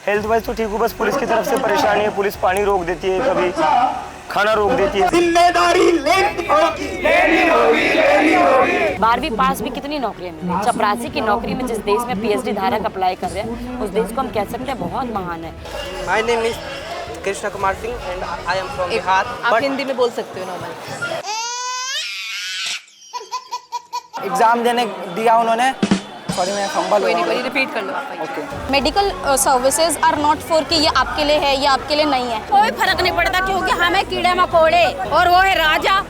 Health wise तो ठीक हूँ, बस पुलिस की तरफ से परेशानी है। पुलिस पानी रोक देती है, कभी खाना रोक देती है। जिम्मेदारी लेनी होगी। 12वीं पास भी कितनी नौकरियां मिली, चपरासी की नौकरी में जिस देश में पीएचडी धारक अप्लाई कर रहे हैं उस देश को हम कह सकते हैं बहुत महान है। My name is Krishna Kumar Singh and I am from Bihar. आप हिंदी में बोल सकते हो नॉर्मल। एग्जाम देने दिया उन्होंने, सॉरी मैं फंबल कोई नहीं, रिपीट कर लो आप। Okay. Medical services are not for कि ये आपके लिए है, ये आपके लिए नहीं है। कोई फर्क नहीं पड़ता क्योंकि हमें कीड़े मकोड़े और वो है राजा।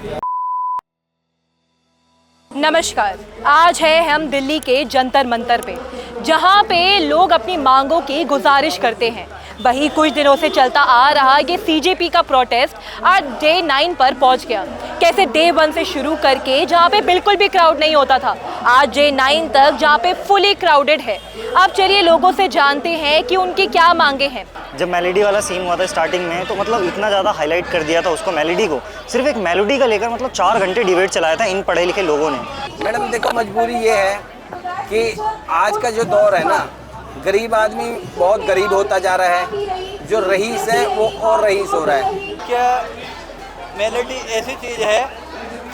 नमस्कार, आज है हम दिल्ली के जंतर मंतर पे, जहाँ पे लोग अपनी मांगों की गुजारिश करते हैं। वही कुछ दिनों से चलता आ रहा ये सीजेपी का प्रोटेस्ट आज डे 9 पर पहुंच गया। कैसे डे 1 से शुरू करके जहाँ पे बिल्कुल भी क्राउड नहीं होता था, आज डे 9 तक जहाँ पे फुली क्राउडेड है। अब चलिए लोगों से जानते हैं कि उनकी क्या मांगे हैं। जब मेलोडी वाला सीन हुआ था स्टार्टिंग में, तो मतलब इतना ज़्यादा हाईलाइट कर दिया था उसको, मेलोडी को, सिर्फ एक मेलोडी का लेकर मतलब 4 घंटे डिबेट चलाया था इन पढ़े लिखे लोगों ने। मैडम देखो, मजबूरी ये है कि आज का जो दौर है ना, गरीब आदमी बहुत गरीब होता जा रहा है, जो रईस है वो और रईस हो रहा है। क्या मेलोडी ऐसी चीज़ है,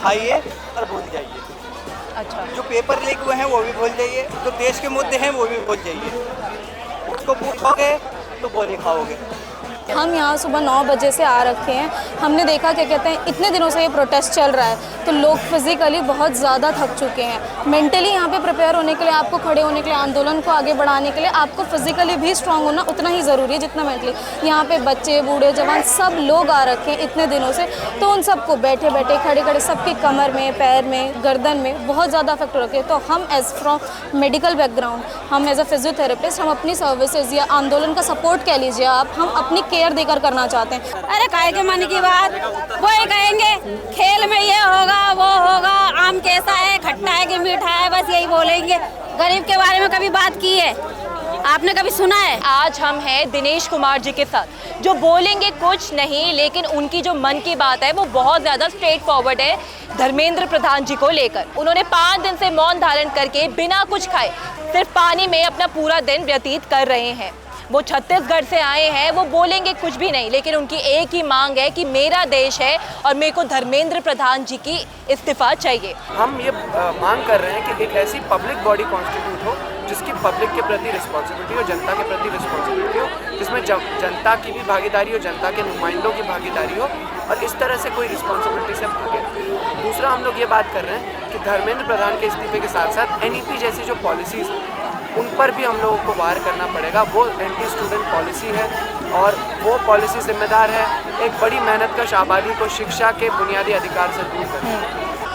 खाइए और भूल जाइए। अच्छा, जो पेपर लीक हुए हैं वो भी भूल जाइए, जो देश के मुद्दे हैं वो भी भूल जाइए। उसको पूछोगे तो गोली खाओगे। हम यहाँ सुबह 9 बजे से आ रखे हैं। हमने देखा क्या कहते हैं, इतने दिनों से ये प्रोटेस्ट चल रहा है तो लोग फिजिकली बहुत ज़्यादा थक चुके हैं। मेंटली यहाँ पे प्रिपेयर होने के लिए, आपको खड़े होने के लिए, आंदोलन को आगे बढ़ाने के लिए आपको फिजिकली भी स्ट्रांग होना उतना ही ज़रूरी है जितना मेंटली। यहाँ पे बच्चे, बूढ़े, जवान सब लोग आ रखे हैं इतने दिनों से, तो उन सबको बैठे बैठे, खड़े खड़े, सबकी कमर में, पैर में, गर्दन में बहुत ज़्यादा इफेक्ट हो रखे हैं। तो हम एज फ्रॉम मेडिकल बैकग्राउंड, हम एज अ फिजियोथेरेपिस्ट, हम अपनी सर्विसेज या आंदोलन का सपोर्ट कह लीजिए आप, हम अपनी केयर देकर करना चाहते हैं। अरे काय के मन की बात, वही कहेंगे खेल में ये होगा वो होगा, आम कैसा है, खट्टा है कि मीठा है, बस यही बोलेंगे। गरीब के बारे में कभी बात की है आपने, कभी सुना है? आज हम हैं दिनेश कुमार जी के साथ, जो बोलेंगे कुछ नहीं लेकिन उनकी जो मन की बात है वो बहुत ज़्यादा स्ट्रेट फॉरवर्ड है धर्मेंद्र प्रधान जी को लेकर। उन्होंने 5 दिन से मौन धारण करके बिना कुछ खाए सिर्फ पानी में अपना पूरा दिन व्यतीत कर रहे हैं। वो छत्तीसगढ़ से आए हैं, वो बोलेंगे कुछ भी नहीं लेकिन उनकी एक ही मांग है कि मेरा देश है और मेरे को धर्मेंद्र प्रधान जी की इस्तीफा चाहिए। हम ये मांग कर रहे हैं कि एक ऐसी पब्लिक बॉडी कॉन्स्टिट्यूट हो जिसकी पब्लिक के प्रति रिस्पॉन्सिबिलिटी हो, जनता के प्रति रिस्पॉन्सिबिलिटी हो, जिसमें जनता की भी भागीदारी हो, जनता के नुमाइंदों की भागीदारी हो और इस तरह से कोई रिस्पॉन्सिबिलिटी से भागे। दूसरा, हम लोग ये बात कर रहे हैं कि धर्मेंद्र प्रधान के इस्तीफे के साथ साथ NEP जैसी जो पॉलिसीज़ उन पर भी हम लोगों को वार करना पड़ेगा। वो एंटी स्टूडेंट पॉलिसी है और वो पॉलिसी जिम्मेदार है एक बड़ी मेहनत कश आबादी को शिक्षा के बुनियादी अधिकार से दूर करने।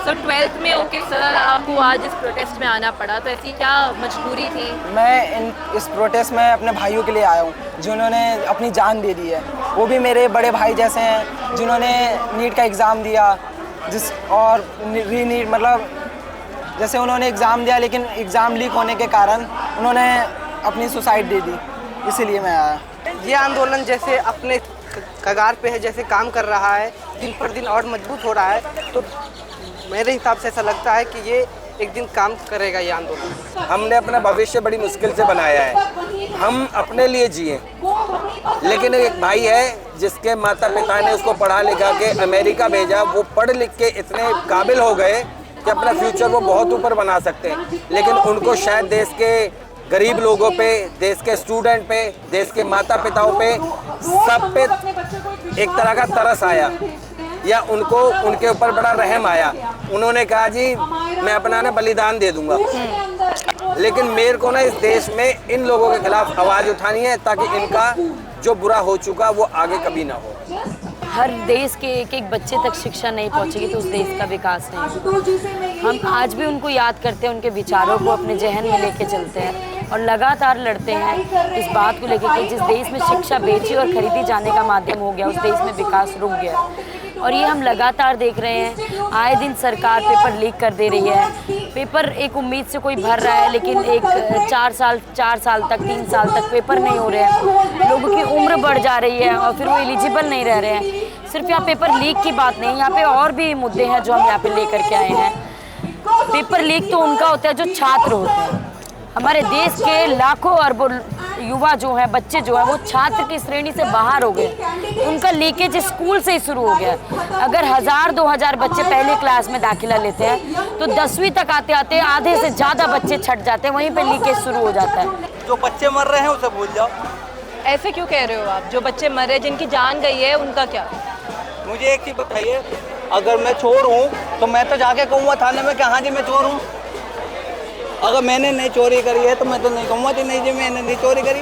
सर 12th में ओके सर, आपको आज इस प्रोटेस्ट में आना पड़ा, तो ऐसी क्या मजबूरी थी? मैं इस प्रोटेस्ट में अपने भाइयों के लिए आया हूँ जिन्होंने अपनी जान दे दी है। वो भी मेरे बड़े भाई जैसे हैं जिन्होंने नीट का एग्ज़ाम दिया, और री-नीट मतलब जैसे उन्होंने एग्ज़ाम दिया लेकिन एग्ज़ाम लीक होने के कारण उन्होंने अपनी सुसाइड दे दी, इसीलिए मैं आया। ये आंदोलन जैसे अपने कगार पे है, जैसे काम कर रहा है, दिन पर दिन और मजबूत हो रहा है, तो मेरे हिसाब से ऐसा लगता है कि ये एक दिन काम करेगा ये आंदोलन। हमने अपना भविष्य बड़ी मुश्किल से बनाया है, हम अपने लिए जिए, लेकिन एक भाई है जिसके माता पिता ने उसको पढ़ा लिखा के अमेरिका भेजा, वो पढ़ लिख के इतने काबिल हो गए कि अपना फ्यूचर वो बहुत ऊपर बना सकते हैं, लेकिन उनको शायद देश के गरीब लोगों पे, देश के स्टूडेंट पे, देश के माता पिताओं पे, सब पे एक तरह का तरस आया या उनको उनके ऊपर बड़ा रहम आया। उन्होंने कहा जी मैं अपना ना बलिदान दे दूंगा, लेकिन मेरे को ना इस देश में इन लोगों के खिलाफ आवाज़ उठानी है ताकि इनका जो बुरा हो चुका वो आगे कभी ना हो। हर देश के एक एक बच्चे तक शिक्षा नहीं पहुंचेगी तो उस देश का विकास नहीं। हम आज भी उनको याद करते हैं, उनके विचारों को अपने जहन में लेके चलते हैं और लगातार लड़ते हैं इस बात को लेकर कि जिस देश में शिक्षा बेची और खरीदी जाने का माध्यम हो गया उस देश में विकास रुक गया। और ये हम लगातार देख रहे हैं, आए दिन सरकार पेपर लीक कर दे रही है। पेपर एक उम्मीद से कोई भर रहा है लेकिन एक 4 साल तक 3 साल तक पेपर नहीं हो रहे हैं, लोगों की उम्र बढ़ जा रही है और फिर वो एलिजिबल नहीं रह रहे हैं। सिर्फ यहाँ पेपर लीक की बात नहीं, यहाँ पे और भी मुद्दे हैं जो हम यहाँ पे लेकर के आए हैं। पेपर लीक तो उनका होता है जो छात्र होते हैं। हमारे देश के लाखों अरबों युवा जो है, बच्चे जो है, वो छात्र की श्रेणी से बाहर हो गए। उनका लीकेज स्कूल से ही शुरू हो गया। अगर 1000-2000 बच्चे पहले क्लास में दाखिला लेते हैं तो 10वीं तक आते आते आधे से ज़्यादा बच्चे छट जाते हैं, वहीं पे लीकेज शुरू हो जाता है। जो बच्चे मर रहे हैं उसे भूल जाओ। ऐसे क्यों कह रहे हो आप? जो बच्चे मर रहे हैं, जिनकी जान गई है, उनका क्या? मुझे एक चीज़ बताइए, अगर मैं चोर हूँ तो मैं तो जाके कहूँगा थाने में कि हाँ जी मैं चोर हूँ। अगर मैंने नहीं चोरी करी है तो मैं तो नहीं कहूँगा कि नहीं जी मैंने नहीं चोरी करी।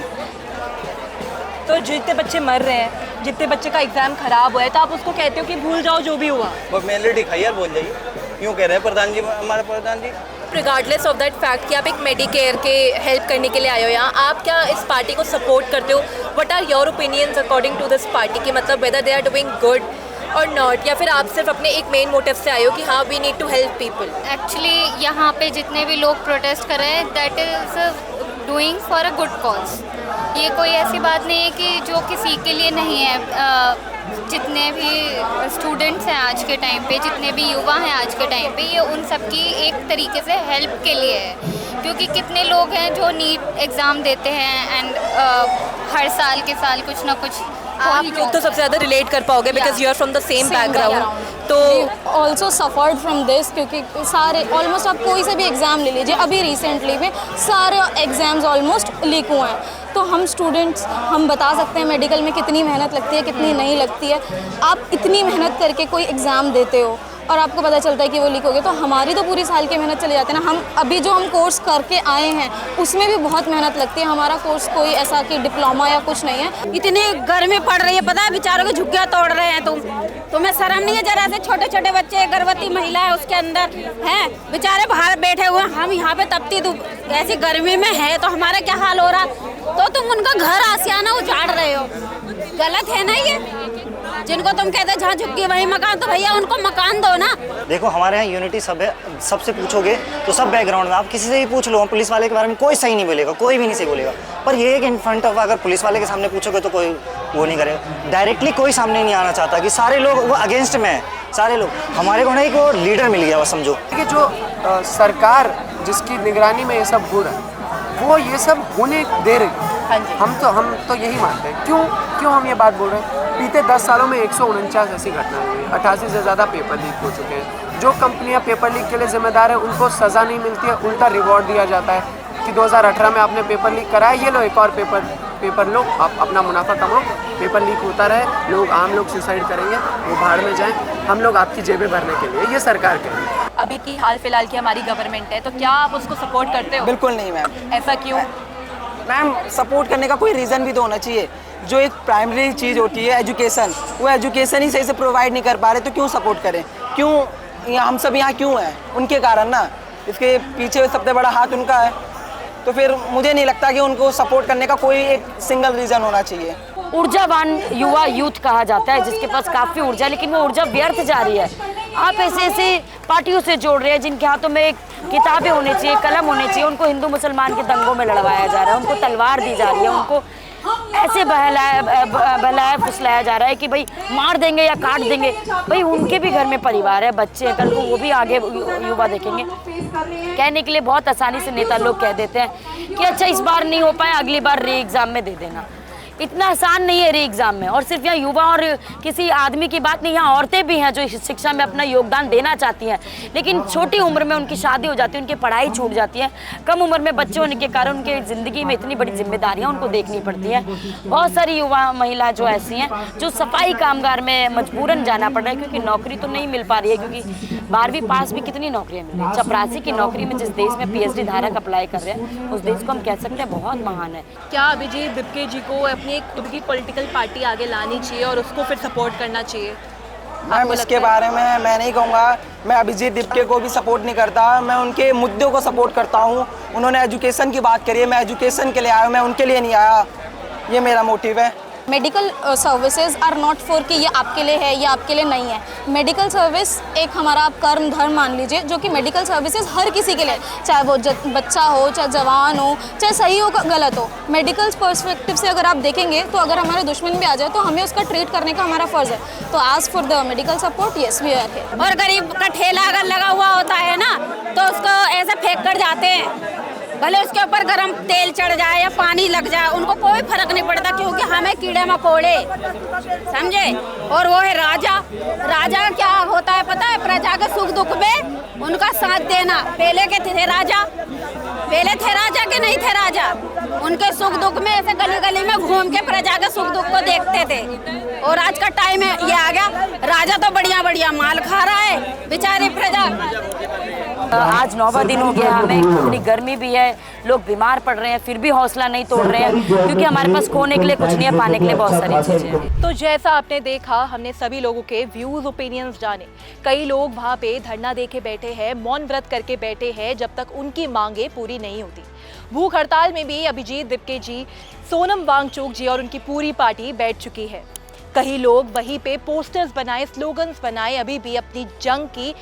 तो जितने बच्चे मर रहे हैं, जितने बच्चे का एग्जाम खराब हुआ है, तो आप उसको कहते हो कि भूल जाओ जो भी हुआ? वो मेलेडी खैर बोल जाइए, यूँ कह रहे हैं प्रधान जी, हमारे प्रधान जी। रिगार्डलेस ऑफ दैट फैक्ट कि आप एक मेडिकेयर के हेल्प करने के लिए आए हो यहाँ, आप क्या इस पार्टी को सपोर्ट करते हो? What are your opinions according to this party की, मतलब whether they are doing good और नॉट, या फिर आप सिर्फ अपने एक मेन मोटिव से आए हो कि हाँ we need to help people? Actually यहाँ पे जितने भी लोग प्रोटेस्ट कर रहे हैं that is doing for a good cause. ये कोई ऐसी बात नहीं है कि जो किसी के लिए नहीं है। जितने भी स्टूडेंट्स हैं आज के टाइम पे, जितने भी युवा हैं आज के टाइम पे, ये उन सब की एक तरीके से हेल्प के लिए है। क्योंकि कितने लोग हैं जो नीट एग्ज़ाम देते हैं एंड हर साल के साल कुछ ना कुछ। आप लोग तो सबसे ज़्यादा रिलेट कर पाओगे because you are from the same background. तो ऑल्सो सफर्ड फ्रॉम दिस, क्योंकि सारे ऑलमोस्ट आप कोई से भी एग्ज़ाम ले लीजिए, अभी रिसेंटली में सारे एग्ज़ाम्स ऑलमोस्ट लीक हुए हैं। तो हम स्टूडेंट्स हम बता सकते हैं मेडिकल में कितनी मेहनत लगती है, कितनी नहीं लगती है। आप इतनी मेहनत करके कोई एग्ज़ाम देते हो और आपको पता चलता है कि वो लीक हो गया, तो हमारी तो पूरी साल की मेहनत चली जाती है ना। हम अभी जो हम कोर्स करके आए हैं उसमें भी बहुत मेहनत लगती है। हमारा कोर्स कोई ऐसा कि डिप्लोमा या कुछ नहीं है। इतनी गर्मी पड़ रही है, पता है बेचारों की झुग्गियाँ तोड़ रहे हैं। तुम्हें शर्म नहीं है जरा से? छोटे छोटे बच्चे, गर्भवती महिला है उसके अंदर हैं, बेचारे बाहर बैठे हुए हैं। हम यहाँ पे तपती धूप ऐसी गर्मी में है तो हमारा क्या हाल हो रहा, तो तुम उनका घर आसियाना उजाड़ रहे हो। गलत है ना ये? जिनको तुम कहते जहाँ झुग्गी वही मकान, तो भैया उनको मकान दो ना। देखो हमारे यहाँ यूनिटी सब है, सबसे पूछोगे तो सब बैकग्राउंड में, आप किसी से भी पूछ लो, पुलिस वाले के बारे में कोई सही नहीं बोलेगा, कोई भी नहीं सही बोलेगा। पर ये है कि इन फ्रंट ऑफ अगर पुलिस वाले के सामने पूछोगे तो कोई वो नहीं करेगा। डायरेक्टली कोई सामने नहीं आना चाहता कि सारे लोग वो अगेंस्ट में है। सारे लोग हमारे को नहीं, को लीडर मिल गया वो समझो। कि जो सरकार जिसकी निगरानी में ये सब हो रहा है वो ये सब होने दे रही। हम तो यही मानते हैं। क्यों हम ये बात बोल रहे हैं? बीते 10 सालों में 149 ऐसी घटनाएं हुई, 88 से ज़्यादा पेपर लीक हो चुके हैं। जो कंपनियां पेपर लीक के लिए जिम्मेदार है उनको सज़ा नहीं मिलती है, उल्टा रिवॉर्ड दिया जाता है कि 2018 में आपने पेपर लीक कराया, ये लो एक और पेपर लो, आप अपना मुनाफा कमाओ। पेपर लीक होता रहे, लोग आम लोग सुसाइड करेंगे, वो भाड़ में जाएं, हम लोग आपकी जेबें भरने के लिए। ये सरकार के लिए अभी की हाल फिलहाल की हमारी गवर्नमेंट है, तो क्या आप उसको सपोर्ट करते हो? बिल्कुल नहीं मैम। ऐसा क्यों? मैम सपोर्ट करने का कोई रीज़न भी तो होना चाहिए। जो एक प्राइमरी चीज़ होती है एजुकेशन, वो एजुकेशन ही सही से प्रोवाइड नहीं कर पा रहे, तो क्यों सपोर्ट करें? क्यों हम सब यहाँ क्यों हैं? उनके कारण ना। इसके पीछे सबसे बड़ा हाथ उनका है। तो फिर मुझे नहीं लगता कि उनको सपोर्ट करने का कोई एक सिंगल रीज़न होना चाहिए। ऊर्जावान युवा यूथ कहा जाता है जिसके पास काफ़ी ऊर्जा, लेकिन वो ऊर्जा व्यर्थ जा रही है। आप ऐसे पार्टियों से जोड़ रहे हैं जिनके हाथों में एक किताबें होनी चाहिए, कलम होनी चाहिए। उनको हिंदू मुसलमान के दंगों में लड़वाया जा रहा है, उनको तलवार दी जा रही है, उनको ऐसे बहलाया फुसलाया जा रहा है कि भाई मार देंगे या काट देंगे। भाई उनके भी घर में परिवार है, बच्चे हैं, कल को वो भी आगे युवा देखेंगे। कहने के लिए बहुत आसानी से नेता लोग कह देते हैं कि अच्छा इस बार नहीं हो पाया, अगली बार री एग्ज़ाम में दे देना। इतना आसान नहीं है री एग्ज़ाम में। और सिर्फ यहाँ युवा और किसी आदमी की बात नहीं, यहाँ औरतें भी हैं जो शिक्षा में अपना योगदान देना चाहती हैं, लेकिन छोटी उम्र में उनकी शादी हो जाती है, उनकी पढ़ाई छूट जाती है। कम उम्र में बच्चे होने के कारण उनके ज़िंदगी में इतनी बड़ी जिम्मेदारियाँ उनको देखनी पड़ती हैं। बहुत सारी युवा महिला जो ऐसी हैं जो सफाई कामगार में मजबूरन जाना पड़ रहा है, क्योंकि नौकरी तो नहीं मिल पा रही है। क्योंकि 12वीं पास भी कितनी नौकरियाँ मिल रही हैं। चपरासी की नौकरी में जिस देश में PhD धारक अप्लाई कर रहे हैं, उस देश को हम कह सकते हैं बहुत महान है। क्या अभिजीत दिपके जी को अपनी एक खुद की पॉलिटिकल पार्टी आगे लानी चाहिए और उसको फिर सपोर्ट करना चाहिए? मैम इसके बारे में मैं नहीं कहूँगा। मैं अभिजीत दिपके को भी सपोर्ट नहीं करता, मैं उनके मुद्दों को सपोर्ट करता हूँ। उन्होंने एजुकेशन की बात करी है, मैं एजुकेशन के लिए आया हूँ, मैं उनके लिए नहीं आया। ये मेरा मोटिव है। Medical services are not for कि ये आपके लिए है या आपके लिए नहीं है। मेडिकल सर्विस एक हमारा आप कर्म धर्म मान लीजिए, जो कि मेडिकल सर्विसेज हर किसी के लिए, चाहे वो बच्चा हो, चाहे जवान हो, चाहे सही हो गलत हो। मेडिकल पर्सपेक्टिव से अगर आप देखेंगे तो अगर हमारे दुश्मन भी आ जाए तो हमें उसका ट्रीट करने का हमारा फ़र्ज़ है। तो आज for the medical support yes we are here. और गरीब का ठेला अगर लगा हुआ होता है ना तो उसको ऐसे फेंक कर जाते हैं भले उसके ऊपर गरम तेल चढ़ जाए या पानी लग जाए, उनको कोई फर्क नहीं पड़ता, क्योंकि हमें कीड़े मकोड़े, समझे। और वो है राजा। राजा क्या होता है पता है? प्रजा के सुख दुख में उनका साथ देना। पहले के थे राजा, पहले थे राजा के नहीं थे राजा, उनके सुख दुख में ऐसे गली गली में घूम के प्रजा के सुख दुख को देखते थे। और आज का टाइम है ये आ गया, राजा तो बढ़िया बढ़िया माल खा रहा है, बेचारी प्रजा। आज 9वां दिन हो गया हमें, इतनी गर्मी भी है, लोग बीमार पड़ रहे हैं, फिर भी हौसला नहीं तोड़ रहे हैं, क्योंकि हमारे पास खोने के लिए कुछ नहीं है, पाने के लिए बहुत सारी चीज़ें हैं। तो जैसा आपने देखा, हमने सभी लोगों के व्यूज ओपिनियंस जाने। कई लोग वहाँ पे धरना देके बैठे हैं, मौन व्रत करके बैठे हैं, जब तक उनकी मांगे पूरी नहीं होती। भूख हड़ताल में भी अभिजीत दिपके जी, सोनम वांगचुक जी और उनकी पूरी पार्टी बैठ चुकी है। कई लोग वहीं पे पोस्टर्स बनाए, स्लोगन्स बनाए, अभी भी अपनी जंग की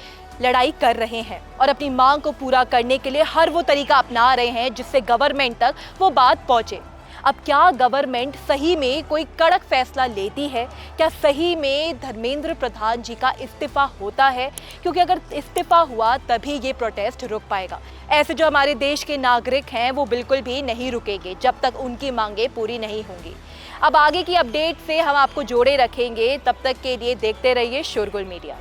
लड़ाई कर रहे हैं और अपनी मांग को पूरा करने के लिए हर वो तरीका अपना रहे हैं जिससे गवर्नमेंट तक वो बात पहुंचे। अब क्या गवर्नमेंट सही में कोई कड़क फैसला लेती है? क्या सही में धर्मेंद्र प्रधान जी का इस्तीफा होता है? क्योंकि अगर इस्तीफा हुआ तभी ये प्रोटेस्ट रुक पाएगा। ऐसे जो हमारे देश के नागरिक हैं वो बिल्कुल भी नहीं रुकेंगे जब तक उनकी मांगे पूरी नहीं होंगी। अब आगे की अपडेट से हम आपको जोड़े रखेंगे, तब तक के लिए देखते रहिए शोरगुल मीडिया।